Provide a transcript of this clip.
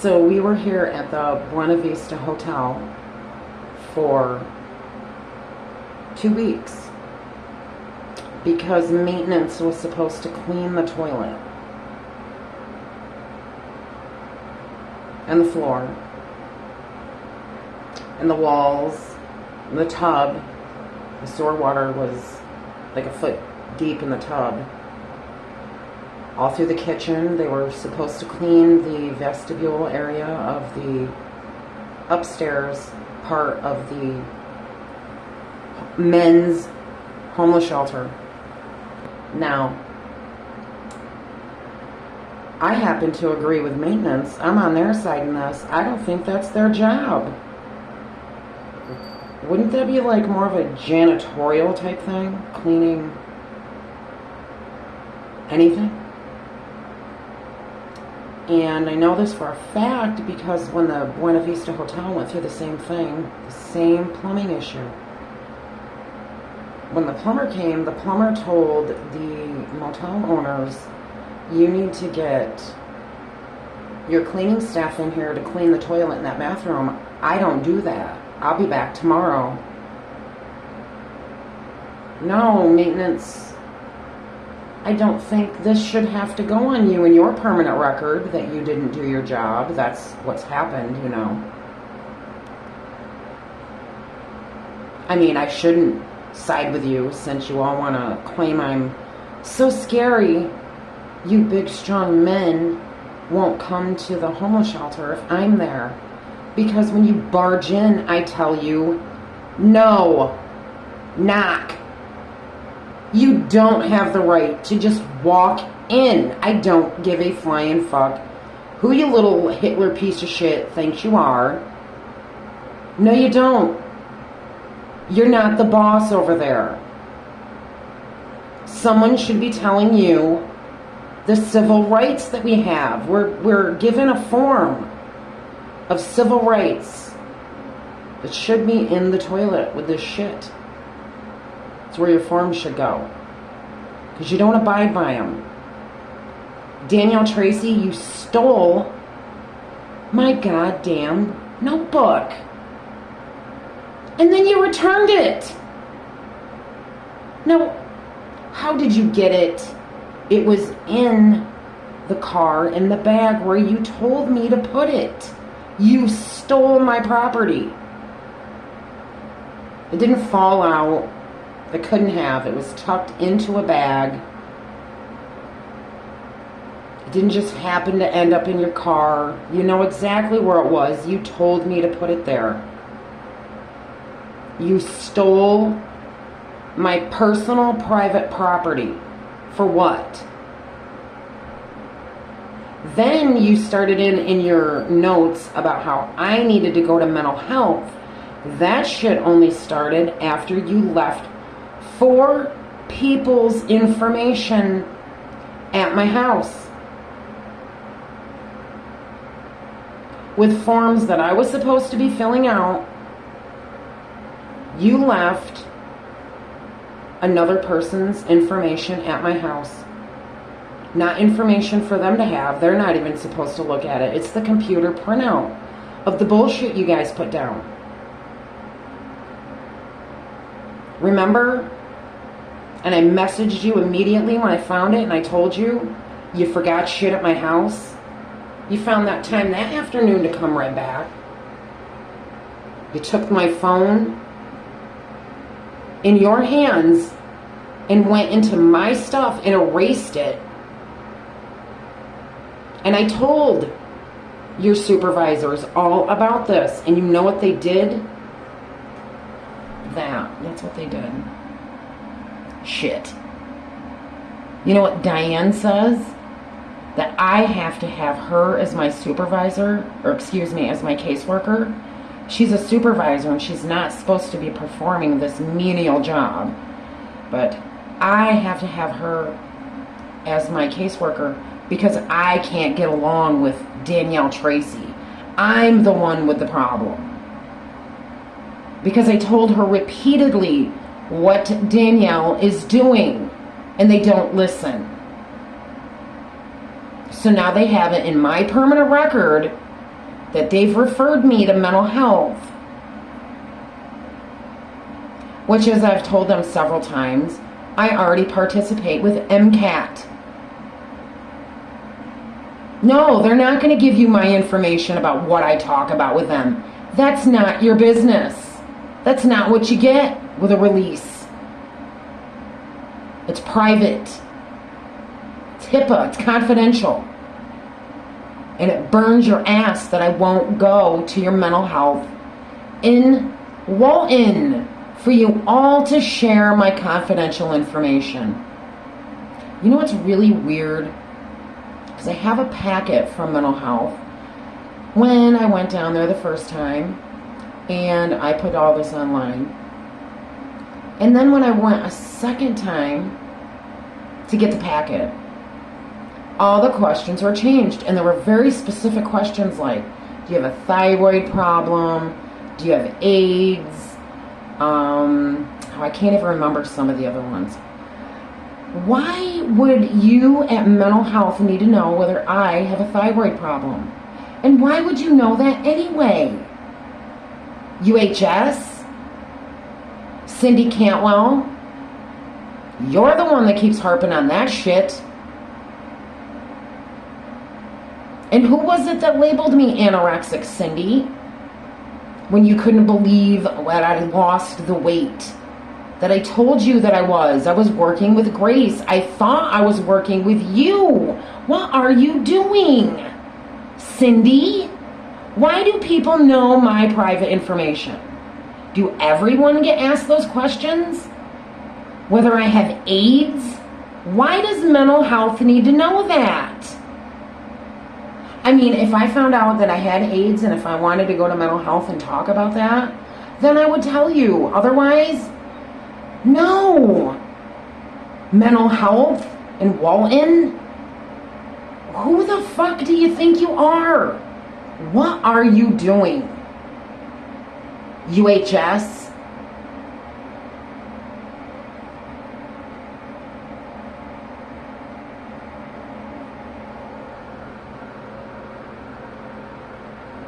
So we were here at the Buena Vista Hotel for 2 weeks because maintenance was supposed to clean the toilet and the floor and the walls and the tub. The sewer water was like a foot deep in the tub. All through the kitchen, they were supposed to clean the vestibule area of the upstairs part of the men's homeless shelter. Now, I happen to agree with maintenance. I'm on their side in this. I don't think that's their job. Wouldn't that be like more of a janitorial type thing? Cleaning anything? And I know this for a fact because when the Buena Vista Hotel went through the same thing, the same plumbing issue. When the plumber came, the plumber told the motel owners, you need to get your cleaning staff in here to clean the toilet in that bathroom. I don't do that. I'll be back tomorrow. No, maintenance. I don't think this should have to go on you in your permanent record that you didn't do your job. That's what's happened, you know. I mean, I shouldn't side with you since you all want to claim I'm so scary. You big, strong men won't come to the homeless shelter if I'm there. Because when you barge in, I tell you, no, knock. You don't have the right to just walk in. I don't give a flying fuck who you little Hitler piece of shit thinks you are. No, you don't. You're not the boss over there. Someone should be telling you the civil rights that we have. We're given a form of civil rights that should be in the toilet with this shit. It's where your forms should go. Because you don't abide by them. Danielle Tracy, you stole my goddamn notebook. And then you returned it. Now, how did you get it? It was in the car, in the bag where you told me to put it. You stole my property. It didn't fall out. It couldn't have. It was tucked into a bag. It didn't just happen to end up in your car. You know exactly where it was. You told me to put it there. You stole my personal private property. For what? Then you started in your notes about how I needed to go to mental health. That shit only started after you left 4 people's information at my house with forms that I was supposed to be filling out. You left another person's information at my house. Not information for them to have. They're not even supposed to look at it. It's the computer printout of the bullshit you guys put down. Remember? And I messaged you immediately when I found it, and I told you, you forgot shit at my house. You found that time that afternoon to come right back. You took my phone in your hands and went into my stuff and erased it. And I told your supervisors all about this. And you know what they did? That's what they did. Shit. You know what Diane says? That I have to have her as my supervisor, or excuse me, as my caseworker. She's a supervisor and she's not supposed to be performing this menial job. But I have to have her as my caseworker because I can't get along with Danielle Tracy. I'm the one with the problem. Because I told her repeatedly what Danielle is doing, and they don't listen. So now they have it in my permanent record that they've referred me to mental health, which, as I've told them several times, I already participate with MCAT. No, they're not going to give you my information about what I talk about with them. That's not your business. That's not what you get with a release. It's private. It's HIPAA. It's confidential. And it burns your ass that I won't go to your mental health in Walton for you all to share my confidential information. You know what's really weird? Because I have a packet from mental health when I went down there the first time, and I put all this online. And then when I went a second time to get the packet, all the questions were changed, and there were very specific questions like, do you have a thyroid problem? Do you have AIDS? I can't even remember some of the other ones. Why would you at mental health need to know whether I have a thyroid problem? And why would you know that anyway? UHS? Cindy Cantwell? You're the one that keeps harping on that shit. And who was it that labeled me anorexic, Cindy? When you couldn't believe that I lost the weight. That I told you that I was working with Grace. I thought I was working with you. What are you doing, Cindy? Why do people know my private information? Do everyone get asked those questions? Whether I have AIDS? Why does mental health need to know that? I mean, if I found out that I had AIDS and if I wanted to go to mental health and talk about that, then I would tell you. Otherwise, no. Mental health in Walton? Who the fuck do you think you are? What are you doing? UHS?